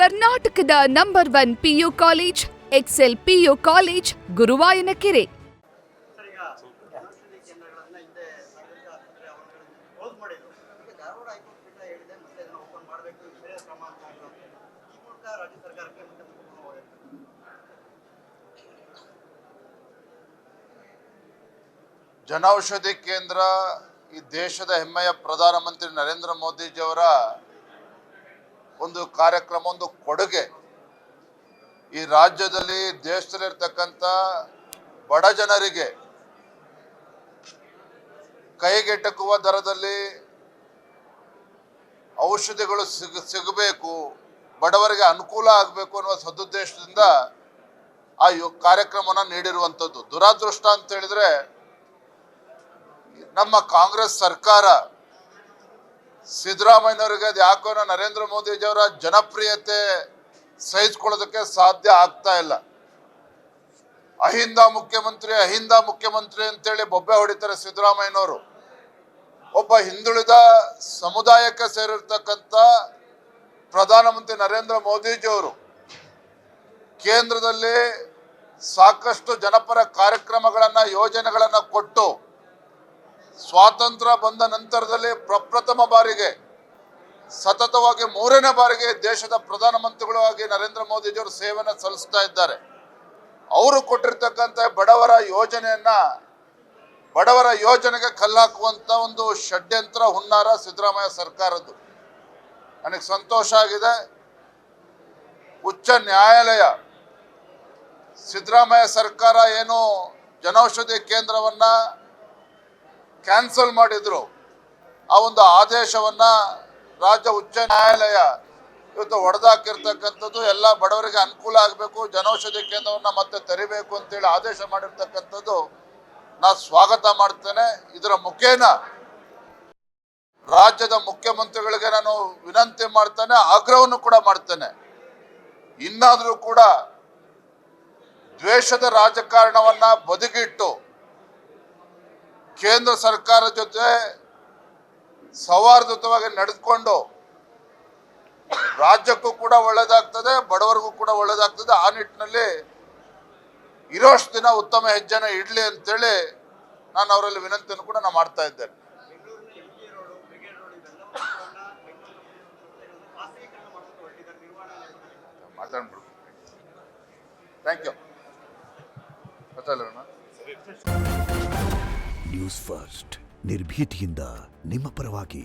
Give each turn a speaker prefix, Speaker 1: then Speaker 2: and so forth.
Speaker 1: ಕರ್ನಾಟಕದ number 1 PU college excel PU college Guruvayanakere.
Speaker 2: Janaushadhi Kendra ಈ ದೇಶದ ಹೆಮ್ಮೆಯ ಪ್ರಧಾನಮಂತ್ರಿ ನರೇಂದ್ರ ಮೋದಿಜಿಯವರ ಒಂದು ಕಾರ್ಯಕ್ರಮ, ಒಂದು ಕೊಡುಗೆ. ಈ ರಾಜ್ಯದಲ್ಲಿ ದೇಶದಲ್ಲಿರ್ತಕ್ಕಂಥ ಬಡ ಜನರಿಗೆ ಕೈಗೆಟಕುವ ದರದಲ್ಲಿ ಔಷಧಿಗಳು ಸಿಗಬೇಕು, ಬಡವರಿಗೆ ಅನುಕೂಲ ಆಗಬೇಕು ಅನ್ನುವ ಸದುದ್ದೇಶದಿಂದ ಆ ಕಾರ್ಯಕ್ರಮವನ್ನು ನೀಡಿರುವಂಥದ್ದು. ದುರಾದೃಷ್ಟ ಅಂತ ಹೇಳಿದ್ರೆ ನಮ್ಮ ಕಾಂಗ್ರೆಸ್ ಸರ್ಕಾರ ಸಿದ್ದರಾಮಯ್ಯನವರಿಗೆ ಅದು ಯಾಕೋ ನರೇಂದ್ರ ಮೋದಿಜಿಯವರ ಜನಪ್ರಿಯತೆ ಸಹಿಸಿಕೊಳ್ಳೋದಕ್ಕೆ ಸಾಧ್ಯ ಆಗ್ತಾ ಇಲ್ಲ. ಅಹಿಂದ ಮುಖ್ಯಮಂತ್ರಿ ಅಂತೇಳಿ ಬೊಬ್ಬೆ ಹೊಡಿತಾರೆ ಸಿದ್ದರಾಮಯ್ಯನವರು. ಒಬ್ಬ ಹಿಂದುಳಿದ ಸಮುದಾಯಕ್ಕೆ ಸೇರಿರ್ತಕ್ಕಂಥ ಪ್ರಧಾನಮಂತ್ರಿ ನರೇಂದ್ರ ಮೋದಿಜಿಯವರು ಕೇಂದ್ರದಲ್ಲಿ ಸಾಕಷ್ಟು ಜನಪರ ಕಾರ್ಯಕ್ರಮಗಳನ್ನು, ಯೋಜನೆಗಳನ್ನು ಕೊಟ್ಟು ಸ್ವಾತಂತ್ರ್ಯ ಬಂದ ನಂತರದಲ್ಲಿ ಪ್ರಪ್ರಥಮ ಬಾರಿಗೆ, ಸತತವಾಗಿ 3ನೇ ಬಾರಿಗೆ ದೇಶದ ಪ್ರಧಾನಮಂತ್ರಿಗಳಾಗಿ ನರೇಂದ್ರ ಮೋದಿಜಿಯವರು ಸೇವೆಯನ್ನು ಸಲ್ಲಿಸ್ತಾ ಇದ್ದಾರೆ. ಅವರು ಕೊಟ್ಟಿರ್ತಕ್ಕಂಥ ಬಡವರ ಯೋಜನೆಗೆ ಕಲ್ಲಾಕುವಂಥ ಒಂದು ಷಡ್ಯಂತ್ರ ಹುನ್ನಾರ ಸಿದ್ದರಾಮಯ್ಯ ಸರ್ಕಾರದ್ದು. ನನಗೆ ಸಂತೋಷ ಆಗಿದೆ. ಉಚ್ಚ ನ್ಯಾಯಾಲಯ ಸಿದ್ದರಾಮಯ್ಯ ಸರ್ಕಾರ ಏನು ಜನೌಷಧಿ ಕೇಂದ್ರವನ್ನ ಕ್ಯಾನ್ಸಲ್ ಮಾಡಿದ್ರು, ಆ ಒಂದು ಆದೇಶವನ್ನ ರಾಜ್ಯ ಉಚ್ಚ ನ್ಯಾಯಾಲಯ ಇವತ್ತು ಹೊಡೆದಾಕಿರ್ತಕ್ಕಂಥದ್ದು. ಎಲ್ಲ ಬಡವರಿಗೆ ಅನುಕೂಲ ಆಗಬೇಕು, ಜನೌಷಧಿ ಕೇಂದ್ರವನ್ನು ಮತ್ತೆ ತೆರಿಬೇಕು ಅಂತೇಳಿ ಆದೇಶ ಮಾಡಿರ್ತಕ್ಕಂಥದ್ದು ನಾನು ಸ್ವಾಗತ ಮಾಡ್ತೇನೆ. ಇದರ ಮುಖೇನ ರಾಜ್ಯದ ಮುಖ್ಯಮಂತ್ರಿಗಳಿಗೆ ನಾನು ವಿನಂತಿ ಮಾಡ್ತೇನೆ, ಆಗ್ರಹವನ್ನು ಕೂಡ ಮಾಡ್ತೇನೆ. ಇನ್ನಾದರೂ ಕೂಡ ದ್ವೇಷದ ರಾಜಕಾರಣವನ್ನ ಬದಿಗಿಟ್ಟು ಕೇಂದ್ರ ಸರ್ಕಾರ ಜೊತೆ ಸೌಹಾರ್ದಯುತವಾಗಿ ನಡೆದುಕೊಂಡು ರಾಜ್ಯಕ್ಕೂ ಕೂಡ ಒಳ್ಳೇದಾಗ್ತದೆ, ಬಡವರಿಗೂ ಕೂಡ ಒಳ್ಳೇದಾಗ್ತದೆ. ಆ ನಿಟ್ಟಿನಲ್ಲಿ ಇರೋಷ್ಟು ದಿನ ಉತ್ತಮ ಹೆಜ್ಜೆನ ಇಡ್ಲಿ ಅಂತೇಳಿ ನಾನು ಅವರಲ್ಲಿ ವಿನಂತಿಯನ್ನು ಕೂಡ ನಾನು ಮಾಡ್ತಾ ಇದ್ದೇನೆ. ಮಾತಾಡ್ಬಿಡು. Thank you.
Speaker 3: ನ್ಯೂಸ್ ಫಸ್ಟ್ ನಿರ್ಭೀತಿಯಿಂದ ನಿಮ್ಮ ಪರವಾಗಿ.